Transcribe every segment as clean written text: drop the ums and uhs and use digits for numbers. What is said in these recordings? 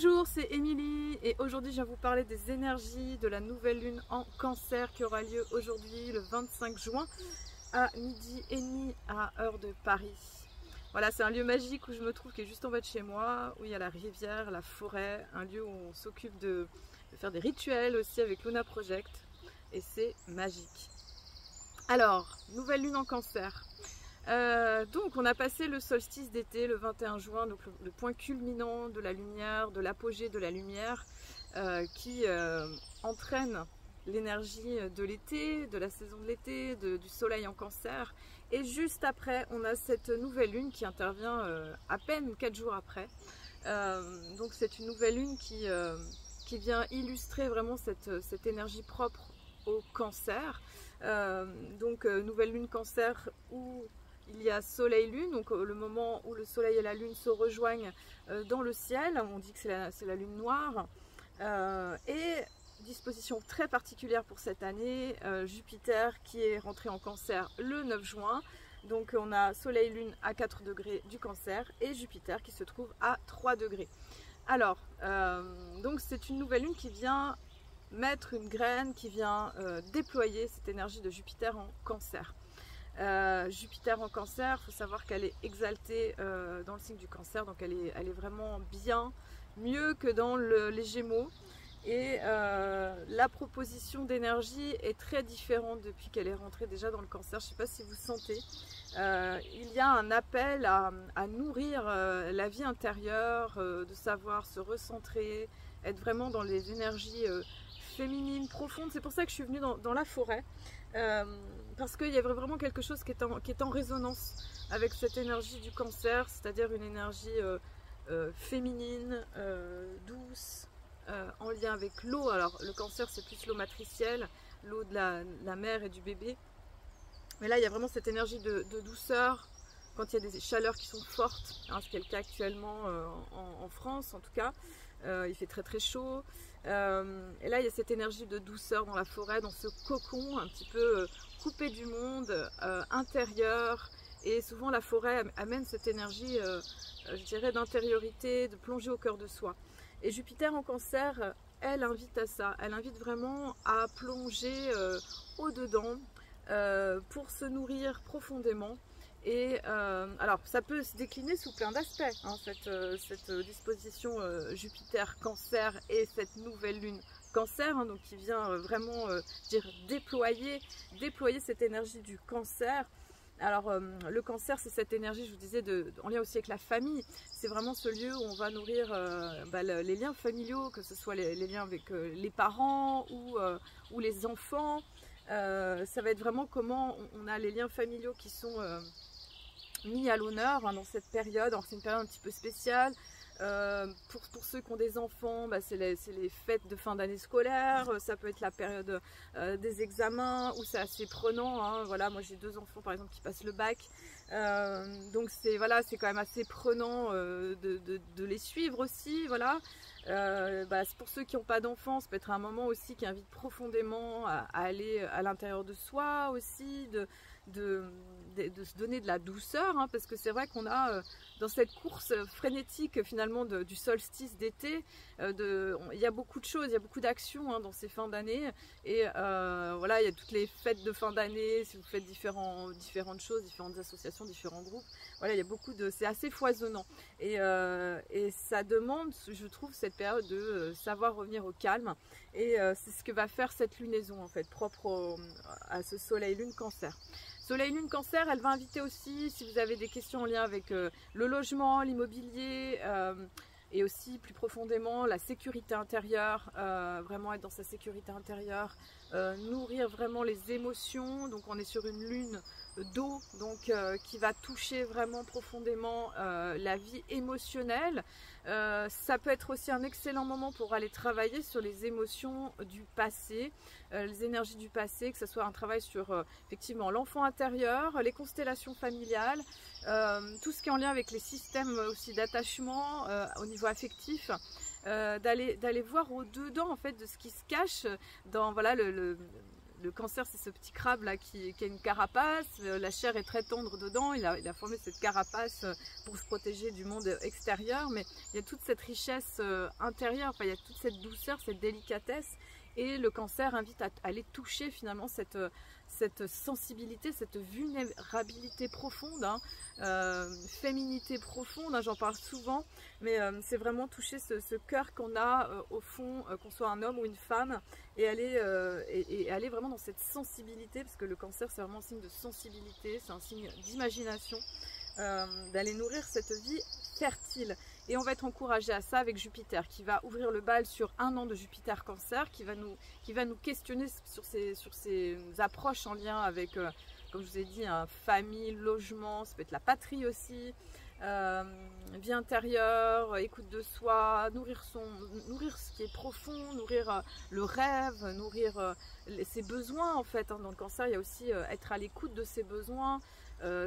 Bonjour, c'est Émilie et aujourd'hui je viens vous parler des énergies de la nouvelle lune en Cancer qui aura lieu aujourd'hui le 25 juin à 12h30 à heure de Paris. Voilà, c'est un lieu magique où je me trouve qui est juste en bas de chez moi, où il y a la rivière, la forêt, un lieu où on s'occupe de faire des rituels aussi avec Luna Project et c'est magique. Alors, nouvelle lune en Cancer. Donc on a passé le solstice d'été le 21 juin, donc le point culminant de la lumière, de l'apogée de la lumière qui entraîne l'énergie de l'été, de la saison de l'été, du soleil en Cancer. Et juste après, on a cette nouvelle lune qui intervient à peine 4 jours après. Donc c'est une nouvelle lune qui vient illustrer vraiment cette énergie propre au Cancer. Nouvelle lune Cancer où il y a soleil-lune, donc le moment où le soleil et la lune se rejoignent dans le ciel, on dit que c'est la lune noire. Et disposition très particulière pour cette année, Jupiter qui est rentré en Cancer le 9 juin. Donc on a soleil-lune à 4 degrés du Cancer et Jupiter qui se trouve à 3 degrés. Alors, donc c'est une nouvelle lune qui vient mettre une graine, qui vient déployer cette énergie de Jupiter en Cancer. Jupiter en Cancer, il faut savoir qu'elle est exaltée dans le signe du Cancer, donc elle est vraiment bien, mieux que dans les Gémeaux. Et la proposition d'énergie est très différente depuis qu'elle est rentrée déjà dans le Cancer. Je ne sais pas si vous sentez. Il y a un appel à nourrir la vie intérieure, de savoir se recentrer, être vraiment dans les énergies féminines, profondes. C'est pour ça que je suis venue dans la forêt. Parce qu'il y avait vraiment quelque chose qui est en résonance avec cette énergie du Cancer, c'est-à-dire une énergie féminine, douce, en lien avec l'eau. Alors le Cancer c'est plus l'eau matricielle, l'eau de la mère et du bébé. Mais là il y a vraiment cette énergie de douceur quand il y a des chaleurs qui sont fortes, hein, ce qui est le cas actuellement en France en tout cas. Il fait très très chaud. Et là il y a cette énergie de douceur dans la forêt, dans ce cocon un petit peu coupé du monde, intérieur. Et souvent la forêt amène cette énergie, je dirais, d'intériorité, de plonger au cœur de soi. Et Jupiter en Cancer, elle invite à ça. Elle invite vraiment à plonger au-dedans pour se nourrir profondément. Et alors ça peut se décliner sous plein d'aspects, hein, cette disposition Jupiter Cancer et cette nouvelle lune Cancer, hein, donc qui vient vraiment déployer cette énergie du Cancer. Alors le Cancer c'est cette énergie, je vous disais, en lien aussi avec la famille. C'est vraiment ce lieu où on va nourrir les liens familiaux, que ce soit les liens avec les parents ou les enfants. Ça va être vraiment comment on a les liens familiaux qui sont mis à l'honneur dans cette période. Alors c'est une période un petit peu spéciale. Pour ceux qui ont des enfants, c'est les fêtes de fin d'année scolaire, ça peut être la période des examens où c'est assez prenant, hein. Voilà, moi j'ai 2 enfants par exemple qui passent le bac, donc c'est quand même assez prenant de les suivre aussi. Voilà. Pour ceux qui n'ont pas d'enfants, ça peut être un moment aussi qui invite profondément à aller à l'intérieur de soi aussi, de se donner de la douceur, hein, parce que c'est vrai qu'on a dans cette course frénétique finalement du solstice d'été, il y a beaucoup de choses, il y a beaucoup d'actions, hein, dans ces fins d'année. Et voilà, il y a toutes les fêtes de fin d'année, si vous faites différentes choses, différentes associations, différents groupes. Voilà, il y a beaucoup c'est assez foisonnant. Et ça demande, je trouve, cette période de savoir revenir au calme. Et c'est ce que va faire cette lunaison en fait, propre à ce soleil-lune Cancer. Soleil-lune Cancer, elle va inviter aussi, si vous avez des questions en lien avec le logement, l'immobilier, et aussi plus profondément la sécurité intérieure, vraiment être dans sa sécurité intérieure, nourrir vraiment les émotions. Donc on est sur une lune d'eau, donc qui va toucher vraiment profondément la vie émotionnelle. Ça peut être aussi un excellent moment pour aller travailler sur les émotions du passé, les énergies du passé, que ce soit un travail sur effectivement l'enfant intérieur, les constellations familiales, tout ce qui est en lien avec les systèmes aussi d'attachement au niveau affectif. D'aller voir au-dedans en fait de ce qui se cache dans voilà, le cancer, c'est ce petit crabe là qui a une carapace, la chair est très tendre dedans, il a formé cette carapace pour se protéger du monde extérieur, mais il y a toute cette richesse intérieure, enfin, il y a toute cette douceur, cette délicatesse, et le cancer invite à aller toucher finalement cette sensibilité, cette vulnérabilité profonde, féminité profonde, j'en parle souvent, mais c'est vraiment toucher ce cœur qu'on a au fond, qu'on soit un homme ou une femme, et aller vraiment dans cette sensibilité, parce que le cancer c'est vraiment un signe de sensibilité, c'est un signe d'imagination, d'aller nourrir cette vie fertile. Et on va être encouragé à ça avec Jupiter, qui va ouvrir le bal sur 1 an de Jupiter Cancer, qui va nous questionner sur ces approches en lien avec, comme je vous ai dit, famille, logement, ça peut être la patrie aussi, vie intérieure, écoute de soi, nourrir ce qui est profond, nourrir le rêve, nourrir ses besoins en fait. Dans le cancer, il y a aussi être à l'écoute de ses besoins,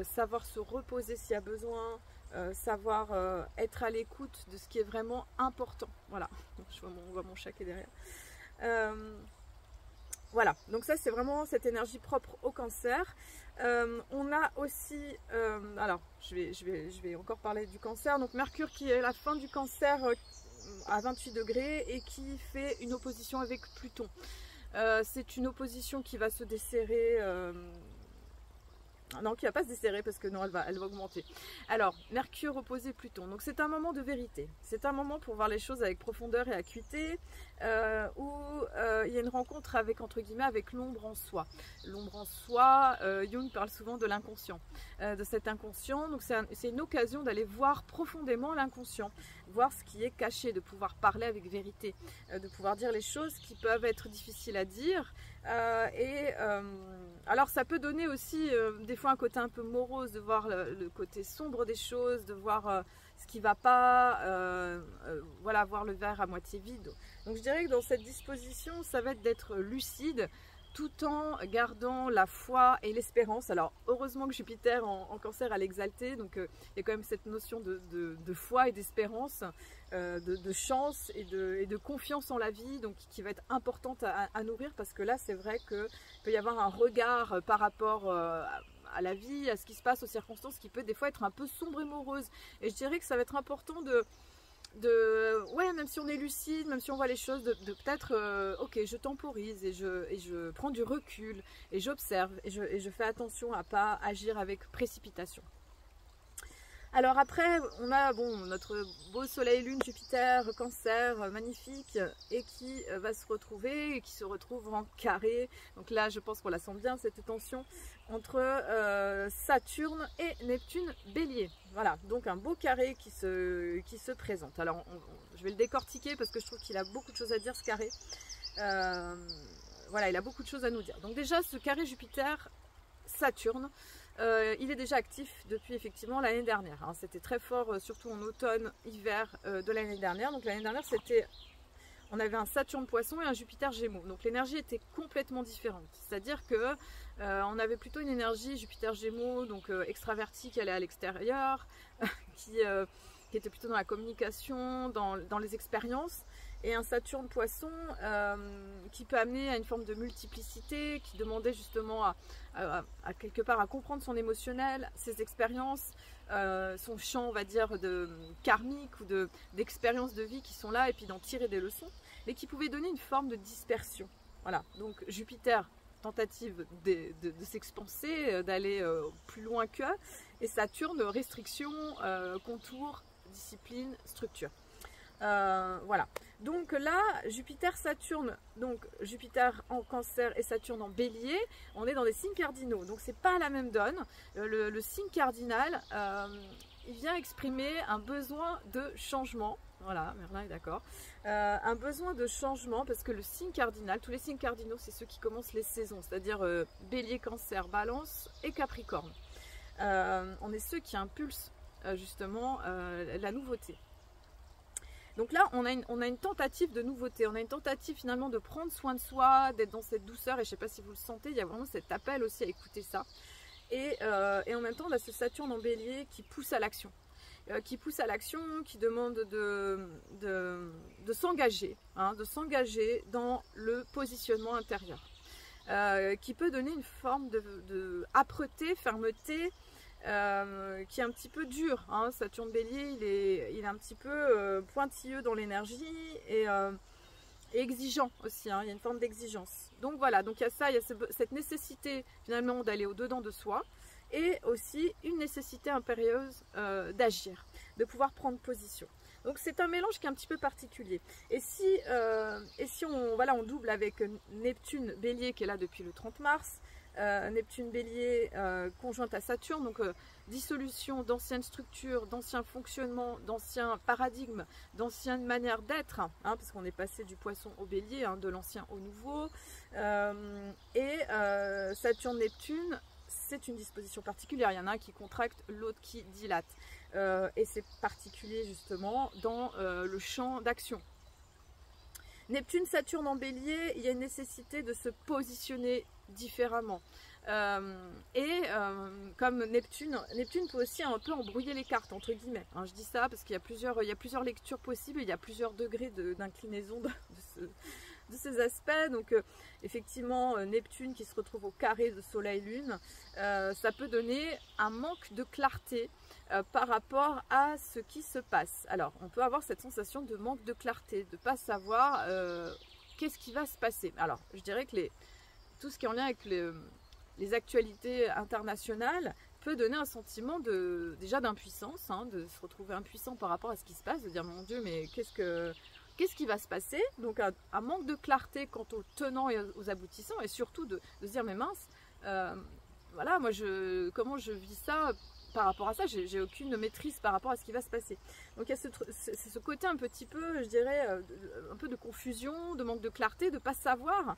savoir se reposer s'il y a besoin, savoir être à l'écoute de ce qui est vraiment important. Voilà, on voit mon chat qui est derrière. Voilà, donc ça c'est vraiment cette énergie propre au cancer. On a aussi, alors je vais encore parler du cancer, donc Mercure qui est la fin du cancer à 28 degrés et qui fait une opposition avec Pluton. C'est une opposition qui va se desserrer, non, qui ne va pas se desserrer parce que non, elle va augmenter. Alors, Mercure opposé Pluton. Donc c'est un moment de vérité. C'est un moment pour voir les choses avec profondeur et acuité, où il y a une rencontre avec, entre guillemets, avec l'ombre en soi. L'ombre en soi, Jung parle souvent de l'inconscient, de cet inconscient. Donc c'est une occasion d'aller voir profondément l'inconscient, voir ce qui est caché, de pouvoir parler avec vérité, de pouvoir dire les choses qui peuvent être difficiles à dire. Alors ça peut donner aussi des fois un côté un peu morose, de voir le côté sombre des choses, de voir ce qui ne va pas, voilà, voir le verre à moitié vide. Donc je dirais que dans cette disposition, ça va être d'être lucide, tout en gardant la foi et l'espérance. Alors heureusement que Jupiter en cancer a l'exalté, donc il y a quand même cette notion de foi et d'espérance, de chance et de confiance en la vie, donc qui va être importante à nourrir, parce que là c'est vrai qu'il peut y avoir un regard par rapport à la vie, à ce qui se passe, aux circonstances, qui peut des fois être un peu sombre et morose. Et je dirais que ça va être important ouais, même si on est lucide, même si on voit les choses, de peut-être, ok, je temporise et je prends du recul et j'observe et je fais attention à ne pas agir avec précipitation. Alors après, on a notre beau soleil, lune, Jupiter, cancer, magnifique, et qui va se retrouver, et qui se retrouve en carré. Donc là, je pense qu'on la sent bien, cette tension entre Saturne et Neptune, bélier. Voilà, donc un beau carré qui se présente. Alors, je vais le décortiquer parce que je trouve qu'il a beaucoup de choses à dire, ce carré. Voilà, il a beaucoup de choses à nous dire. Donc déjà, ce carré Jupiter-Saturne, il est déjà actif depuis effectivement l'année dernière. Hein. C'était très fort, surtout en automne, hiver de l'année dernière. Donc l'année dernière, on avait un Saturne Poisson et un Jupiter Gémeaux. Donc l'énergie était complètement différente. C'est-à-dire que on avait plutôt une énergie Jupiter Gémeaux, donc extravertie, qui allait à l'extérieur, qui était plutôt dans la communication, dans les expériences. Et un Saturne Poisson qui peut amener à une forme de multiplicité, qui demandait justement à quelque part à comprendre son émotionnel, ses expériences, son champ, on va dire, de karmique ou d'expériences de vie qui sont là, et puis d'en tirer des leçons, mais qui pouvait donner une forme de dispersion. Voilà, donc Jupiter, tentative de s'expanser, d'aller plus loin que, et Saturne, restriction, contour, discipline, structure. Voilà, donc là Jupiter-Saturne, donc Jupiter en cancer et Saturne en bélier, on est dans des signes cardinaux, donc c'est pas la même donne. Le signe cardinal, il vient exprimer un besoin de changement. Voilà, Merlin est d'accord, un besoin de changement, parce que le signe cardinal, tous les signes cardinaux, c'est ceux qui commencent les saisons, c'est-à-dire bélier, cancer, balance et capricorne. On est ceux qui impulsent justement la nouveauté. Donc là, on a une tentative de nouveauté, on a une tentative finalement de prendre soin de soi, d'être dans cette douceur, et je ne sais pas si vous le sentez, il y a vraiment cet appel aussi à écouter ça. Et en même temps, on a ce Saturne en bélier qui pousse à l'action, qui demande de s'engager, hein, de s'engager dans le positionnement intérieur. qui peut donner une forme de âpreté, fermeté, qui est un petit peu dur. Hein. Saturne Bélier, il est un petit peu pointilleux dans l'énergie et exigeant aussi, hein. Il y a une forme d'exigence. Donc voilà, donc il y a ça, il y a cette nécessité finalement d'aller au-dedans de soi et aussi une nécessité impérieuse d'agir, de pouvoir prendre position. Donc c'est un mélange qui est un petit peu particulier. Et si on double avec Neptune Bélier qui est là depuis le 30 mars, Neptune Bélier conjointe à Saturne, donc dissolution d'anciennes structures, d'anciens fonctionnements, d'anciens paradigmes, d'anciennes manières d'être, hein, parce qu'on est passé du poisson au bélier, hein, de l'ancien au nouveau. Saturne-Neptune, c'est une disposition particulière. Il y en a un qui contracte, l'autre qui dilate. Et c'est particulier justement dans le champ d'action. Neptune, Saturne en bélier, il y a une nécessité de se positionner différemment. Comme Neptune peut aussi un peu embrouiller les cartes, entre guillemets. Hein, je dis ça parce qu'il y a plusieurs lectures possibles, il y a plusieurs degrés d'inclinaison de ces aspects. Donc effectivement, Neptune qui se retrouve au carré de Soleil-Lune, ça peut donner un manque de clarté par rapport à ce qui se passe. Alors, on peut avoir cette sensation de manque de clarté, de ne pas savoir qu'est-ce qui va se passer. Alors, je dirais que tout ce qui est en lien avec les actualités internationales peut donner un sentiment déjà d'impuissance, hein, de se retrouver impuissant par rapport à ce qui se passe, de dire mon Dieu, mais qu'est-ce qui va se passer? Donc un manque de clarté quant aux tenants et aux aboutissants, et surtout de se dire mais mince, voilà, moi comment je vis ça par rapport à ça, j'ai aucune maîtrise par rapport à ce qui va se passer. Donc il y a ce côté un petit peu, je dirais, un peu de confusion, de manque de clarté, de ne pas savoir.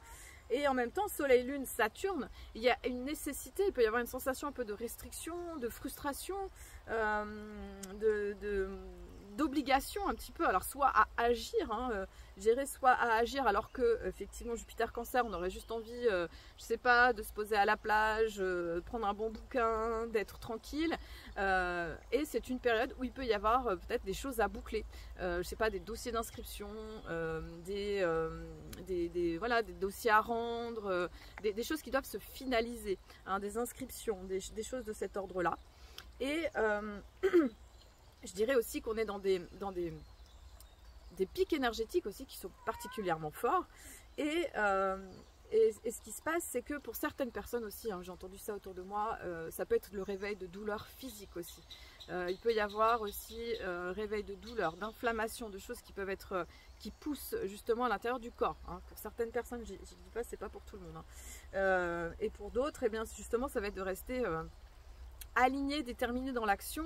Et en même temps, Soleil, Lune, Saturne, il y a une nécessité, il peut y avoir une sensation un peu de restriction, de frustration, d'obligation un petit peu, alors soit à agir, hein, soit à agir alors que effectivement Jupiter Cancer, on aurait juste envie, je sais pas, de se poser à la plage, prendre un bon bouquin, d'être tranquille, et c'est une période où il peut y avoir peut-être des choses à boucler, je sais pas, des dossiers d'inscription, des dossiers à rendre, des choses qui doivent se finaliser, hein, des inscriptions, des choses de cet ordre-là. Et je dirais aussi qu'on est dans des pics énergétiques aussi qui sont particulièrement forts. Et ce qui se passe, c'est que pour certaines personnes aussi, hein, j'ai entendu ça autour de moi, ça peut être le réveil de douleurs physiques aussi. Il peut y avoir aussi réveil de douleurs, d'inflammation, de choses qui peuvent être, qui poussent justement à l'intérieur du corps. Hein. Pour certaines personnes, je ne dis pas, c'est pas pour tout le monde. Hein. Et pour d'autres, eh bien, justement, ça va être de rester aligné, déterminé dans l'action,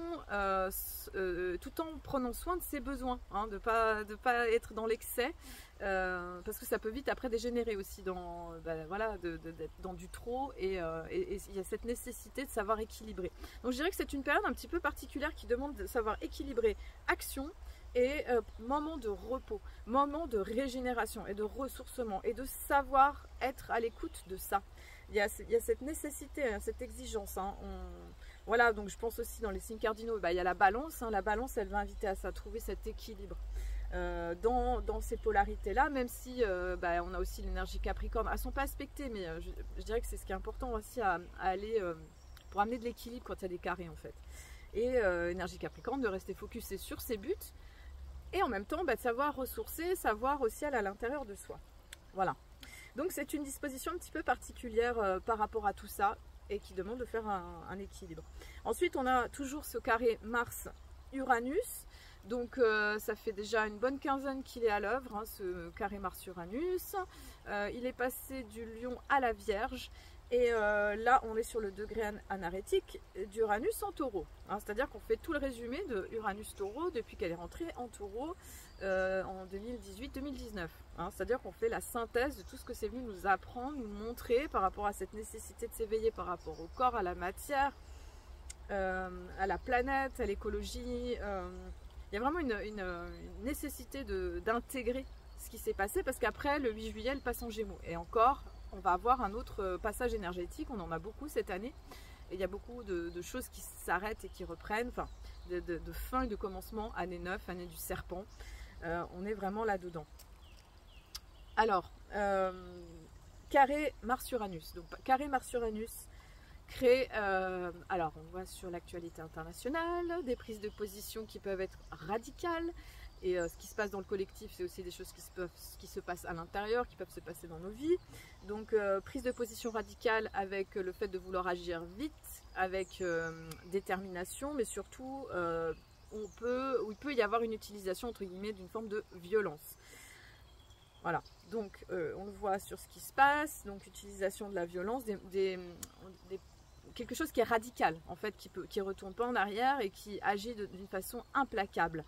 tout en prenant soin de ses besoins, hein, de pas être dans l'excès, parce que ça peut vite après dégénérer aussi dans, d'être dans du trop, et il y a cette nécessité de savoir équilibrer. Donc je dirais que c'est une période un petit peu particulière qui demande de savoir équilibrer action et moment de repos, moment de régénération et de ressourcement, et de savoir être à l'écoute de ça. Il y a cette nécessité, cette exigence, hein. Voilà, donc je pense aussi dans les signes cardinaux, il y a la balance. Hein, la balance, elle va inviter à ça, trouver cet équilibre dans ces polarités-là, même si on a aussi l'énergie Capricorne. Elles ne sont pas aspectées, mais je dirais que c'est ce qui est important aussi à aller pour amener de l'équilibre quand il y a des carrés en fait. Et énergie Capricorne, de rester focusé sur ses buts et en même temps de savoir ressourcer, savoir aussi aller à l'intérieur de soi. Voilà. Donc c'est une disposition un petit peu particulière par rapport à tout ça, et qui demande de faire un équilibre. Ensuite, on a toujours ce carré Mars-Uranus. Donc, ça fait déjà une bonne quinzaine qu'il est à l'œuvre, hein, ce carré Mars-Uranus. Il est passé du Lion à la Vierge. Et là, on est sur le degré anarétique d'Uranus en Taureau. Hein, c'est-à-dire qu'on fait tout le résumé de Uranus-Taureau depuis qu'elle est rentrée en Taureau en 2018-2019. Hein, c'est-à-dire qu'on fait la synthèse de tout ce que c'est venu nous apprendre, nous montrer par rapport à cette nécessité de s'éveiller par rapport au corps, à la matière, à la planète, à l'écologie. Il y a vraiment une nécessité d'intégrer ce qui s'est passé, parce qu'après, le 8 juillet, elle passe en Gémeaux. Et encore, on va avoir un autre passage énergétique, on en a beaucoup cette année. Et il y a beaucoup de choses qui s'arrêtent et qui reprennent, enfin, de fin et de commencement, année 9, année du serpent. On est vraiment là-dedans. Alors, carré Mars-Uranus. Donc carré Mars-Uranus crée, alors on voit sur l'actualité internationale, des prises de position qui peuvent être radicales. Et ce qui se passe dans le collectif, c'est aussi des choses qui se passent à l'intérieur, qui peuvent se passer dans nos vies. Donc prise de position radicale avec le fait de vouloir agir vite, avec détermination, mais surtout il peut y avoir une utilisation entre guillemets d'une forme de violence. Voilà, donc on le voit sur ce qui se passe, donc utilisation de la violence, quelque chose qui est radical en fait, qui retourne pas en arrière et qui agit d'une façon implacable.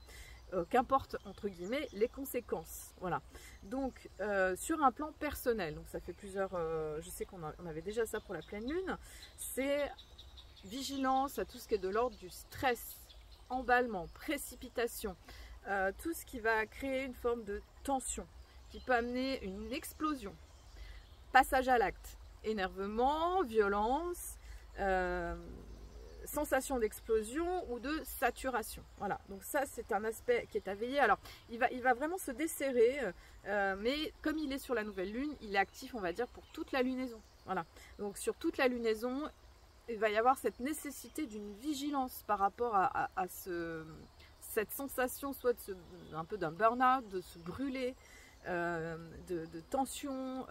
Qu'importe entre guillemets les conséquences. Voilà. Donc sur un plan personnel, donc ça fait plusieurs, je sais qu'on avait déjà ça pour la pleine lune, c'est vigilance à tout ce qui est de l'ordre du stress, emballement, précipitation, tout ce qui va créer une forme de tension, qui peut amener une explosion, passage à l'acte, énervement, violence, sensation d'explosion ou de saturation. Voilà, donc ça c'est un aspect qui est à veiller. Alors il va vraiment se desserrer, mais comme il est sur la nouvelle lune, il est actif on va dire pour toute la lunaison. Voilà, donc sur toute la lunaison, il va y avoir cette nécessité d'une vigilance par rapport à cette sensation, soit un peu d'un burn-out, de se brûler, de tension,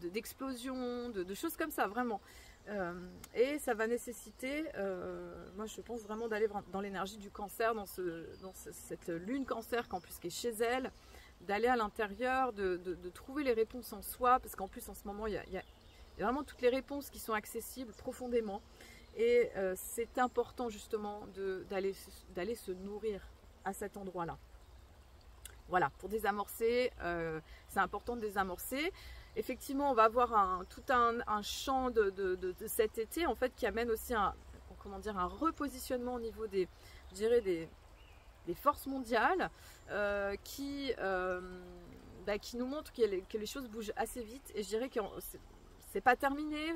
d'explosion, de choses comme ça, vraiment. Et ça va nécessiter, moi je pense vraiment d'aller dans l'énergie du cancer, dans cette lune cancer en plus qui est chez elle, d'aller à l'intérieur, de trouver les réponses en soi, parce qu'en plus en ce moment il y a vraiment toutes les réponses qui sont accessibles profondément, et c'est important justement d'aller se nourrir à cet endroit-là. Voilà, pour désamorcer, c'est important de désamorcer. Effectivement, on va avoir tout un champ de cet été en fait qui amène aussi un repositionnement au niveau des forces mondiales qui nous montrent que les choses bougent assez vite. Et je dirais que c'est pas terminé.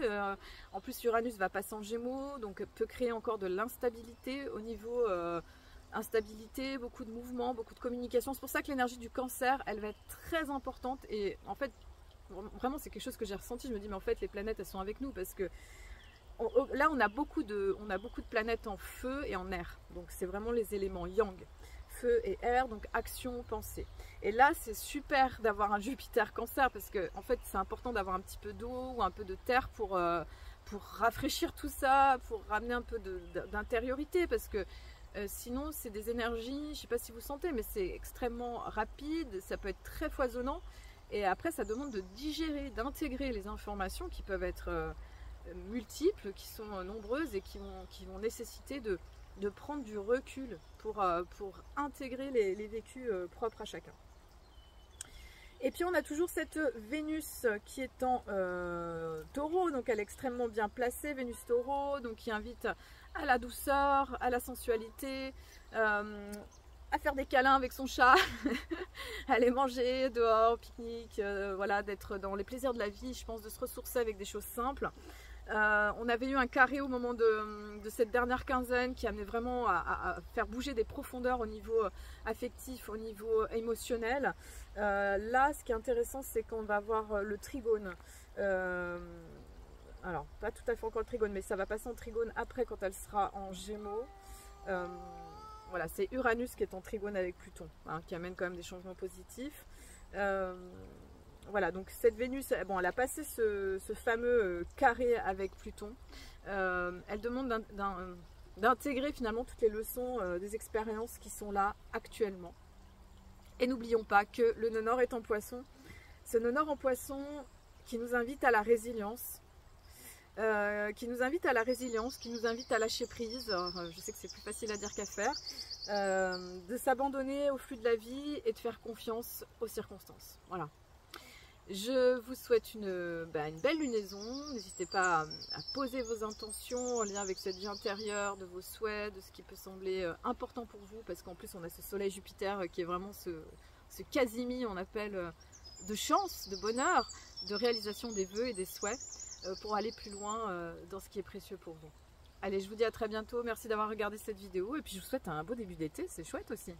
En plus, Uranus va passer en Gémeaux, donc peut créer encore de l'instabilité au niveau instabilité, beaucoup de mouvements, beaucoup de communication. C'est pour ça que l'énergie du cancer, elle va être très importante. Et en fait, vraiment, c'est quelque chose que j'ai ressenti. Je me dis, mais en fait, les planètes, elles sont avec nous parce que là, on a beaucoup de planètes en feu et en air. Donc, c'est vraiment les éléments yang, feu et air, donc action, pensée. Et là, c'est super d'avoir un Jupiter cancer parce que, en fait, c'est important d'avoir un petit peu d'eau ou un peu de terre pour rafraîchir tout ça, pour ramener un peu d'intériorité parce que sinon, c'est des énergies, je ne sais pas si vous sentez, mais c'est extrêmement rapide, ça peut être très foisonnant. Et après, ça demande de digérer, d'intégrer les informations qui peuvent être multiples, qui sont nombreuses et qui vont nécessiter de prendre du recul pour intégrer les vécus propres à chacun. Et puis on a toujours cette Vénus qui est en taureau, donc elle est extrêmement bien placée, Vénus taureau, donc qui invite à la douceur, à la sensualité, à faire des câlins avec son chat, aller manger dehors, pique-nique, voilà, d'être dans les plaisirs de la vie, je pense, de se ressourcer avec des choses simples. On avait eu un carré au moment de cette dernière quinzaine qui amenait vraiment à faire bouger des profondeurs au niveau affectif, au niveau émotionnel. Là, ce qui est intéressant, c'est qu'on va avoir le trigone. Alors, pas tout à fait encore le trigone, mais ça va passer en trigone après quand elle sera en Gémeaux. Voilà, c'est Uranus qui est en trigone avec Pluton, hein, qui amène quand même des changements positifs. Voilà, donc cette Vénus, bon, elle a passé ce fameux carré avec Pluton. Elle demande d'intégrer finalement toutes les leçons des expériences qui sont là actuellement. Et n'oublions pas que le nœud nord est en Poisson. Ce nœud nord en Poisson qui nous invite à la résilience, qui nous invite à lâcher prise. Alors, je sais que c'est plus facile à dire qu'à faire, de s'abandonner au flux de la vie et de faire confiance aux circonstances. Voilà. Je vous souhaite une belle lunaison. N'hésitez pas à poser vos intentions en lien avec cette vie intérieure, de vos souhaits, de ce qui peut sembler important pour vous, parce qu'en plus on a ce soleil Jupiter qui est vraiment ce Casimir, on appelle, de chance, de bonheur, de réalisation des vœux et des souhaits pour aller plus loin dans ce qui est précieux pour vous. Allez, je vous dis à très bientôt, merci d'avoir regardé cette vidéo et puis je vous souhaite un beau début d'été, c'est chouette aussi.